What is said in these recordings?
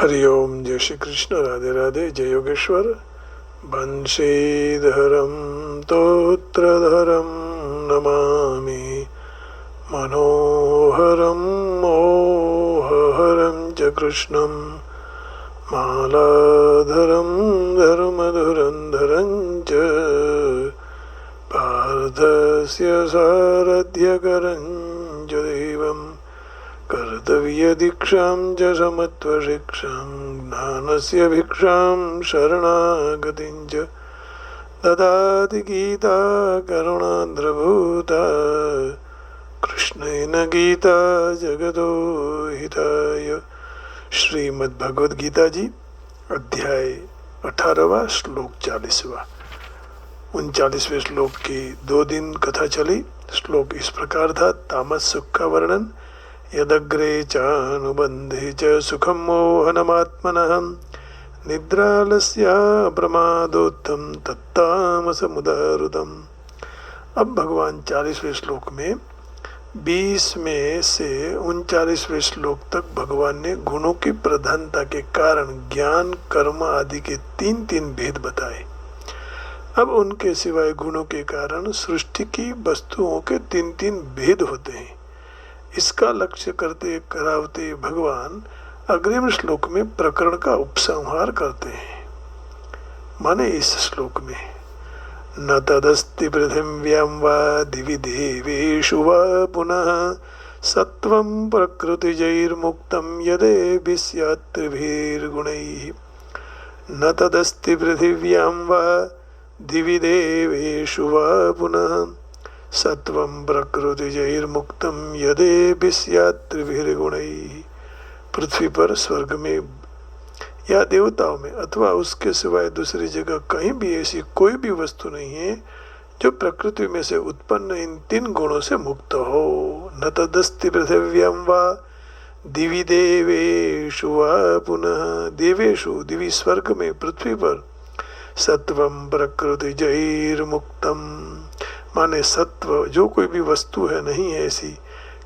हरिओम। जय श्री कृष्ण। राधे राधे। जय योगेश्वर। बंशीधरम तोत्रधरम नमामि मनोहरम मोहहरम च कृष्णं मालाधरम धर्मधुरंधरं च पार्थस्य सारथ्यकरं च देवम् कर्तव्यदीक्षां च समत्वशिक्षां ज्ञानस्य भिक्षां शरणागतिं च ददाति गीता करुणाद्रभूता कृष्णेन गीता जगतो हिताय। श्रीमद्भगवद गीता जी अध्याय 18वां श्लोक 40वां। 39वें श्लोक की 2 दिन कथा चली। श्लोक इस प्रकार था। तामस सुख का वर्णन। यदग्रे चानुबंधे च सुखं मोहनमात्मनः निद्रालस्या प्रमादोत्थं तत्तामसमुदाहृतम्। अब भगवान 40वें श्लोक में 20 में से 39वें श्लोक तक भगवान ने गुणों की प्रधानता के कारण ज्ञान कर्म आदि के 3 भेद बताए। अब उनके सिवाय गुणों के कारण सृष्टि की वस्तुओं के 3 भेद होते हैं। इसका लक्ष्य करते करावते भगवान अग्रिम श्लोक में प्रकरण का उपसंहार करते हैं। माने इस श्लोक में न तदस्ति पृथिव्यां वा दिवि देवेषु वा पुनः सत्वं प्रकृतिजैर्मुक्तं यदेभिः स्यात् त्रिभिर्गुणैः। न तदस्ति पृथिव्यां वा दिवि देवेषु वा पुनः सत्वं प्रकृतिजैर्मुक्तं यदेभिः स्यात् त्रिभिर्गुणैः। पृथ्वी पर, स्वर्ग में या देवताओं में अथवा उसके सिवाय दूसरी जगह कहीं भी ऐसी कोई भी वस्तु नहीं है जो प्रकृति में से उत्पन्न इन 3 गुणों से मुक्त हो। न तदस्ति पृथिव्यां वा दिवि देवेषु वा पुनः देवेषु दिवि स्वर्ग में, पृथ्वी पर सत्वं प्रकृतिजैर्मुक्तं माने सत्व जो कोई भी वस्तु है नहीं है ऐसी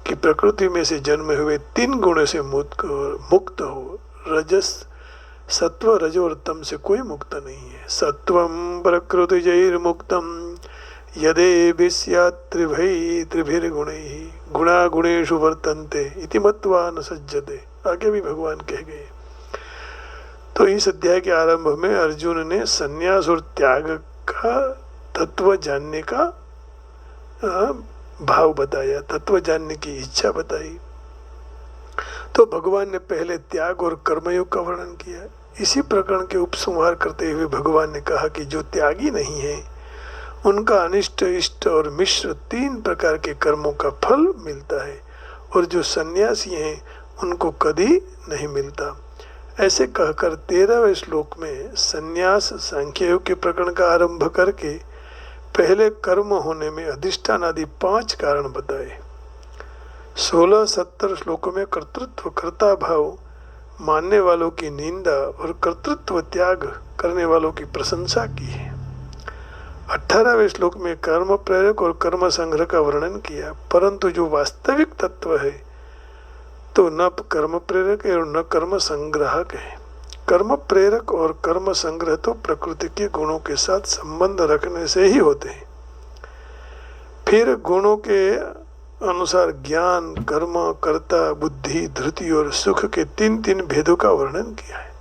कि प्रकृति में से जन्मे हुए 3 गुणों से मुक्त हो। रजस, सत्व, रज और तम से कोई मुक्त नहीं है। सत्वं प्रकृतिजैर्मुक्तं यदेभिः स्यात् त्रिभिर्गुणैः गुणा गुणेषु वर्तन्ते इति मत्वा न सज्जते। आगे भी भगवान कह गए। तो इस अध्याय के आरंभ में अर्जुन ने संन्यास और त्याग का तत्व जानने का भाव बताया, तत्व जानने की इच्छा बताई। तो भगवान ने पहले त्याग और कर्मयोग का वर्णन किया। इसी प्रकरण के उपसंहार करते हुए भगवान ने कहा कि जो त्यागी नहीं है उनका अनिष्ट, इष्ट और मिश्र 3 प्रकार के कर्मों का फल मिलता है, और जो सन्यासी हैं उनको कभी नहीं मिलता। ऐसे कहकर 13वें श्लोक में सन्यास सांख्ययोग के प्रकरण का आरंभ करके पहले कर्म होने में अधिष्ठान आदि 5 कारण बताए। 16-17 श्लोकों में कर्तृत्व, कर्ता भाव मानने वालों की निंदा और कर्तृत्व त्याग करने वालों की प्रशंसा की है। 18वें श्लोक में कर्म प्रेरक और कर्म संग्रह का वर्णन किया। परंतु जो वास्तविक तत्व है तो न कर्म प्रेरक है और न कर्म संग्राहक है। कर्म प्रेरक और कर्म संग्रह तो प्रकृति के गुणों के साथ संबंध रखने से ही होते हैं। फिर गुणों के अनुसार ज्ञान, कर्म, कर्ता, बुद्धि, धृति और सुख के 3 भेदों का वर्णन किया है।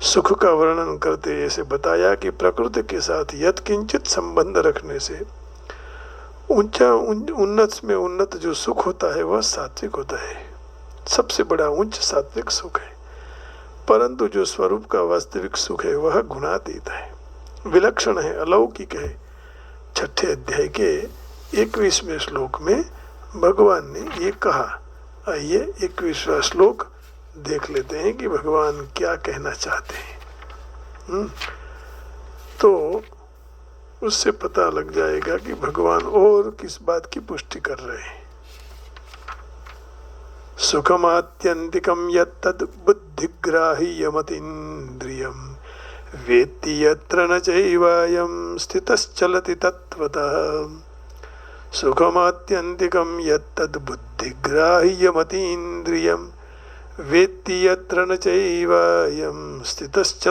सुख का वर्णन करते ऐसे बताया कि प्रकृति के साथ यत्किंचित संबंध रखने से उन्नत में उन्नत जो सुख होता है वह सात्विक होता है। सबसे बड़ा उच्च सात्विक सुख है। परंतु जो स्वरूप का वास्तविक सुख है वह गुणातीत है, विलक्षण है, अलौकिक है। 6ठे अध्याय के 21वें श्लोक में भगवान ने ये कहा। आइए 21वां श्लोक देख लेते हैं कि भगवान क्या कहना चाहते हैं। तो उससे पता लग जाएगा कि भगवान और किस बात की पुष्टि कर रहे हैं। सुखमात्यंतिकं यत्तद् बुद्धिग्राह्यमतीन्द्रियं वेत्ति यत्र न चैवायं स्थितश्चलति तत्त्वतः। सुखमात्यंतिकं यत्तद् बुद्धिग्राह्यमतीन्द्रियं वेत्ति यत्र न चैवायं स्थितश्च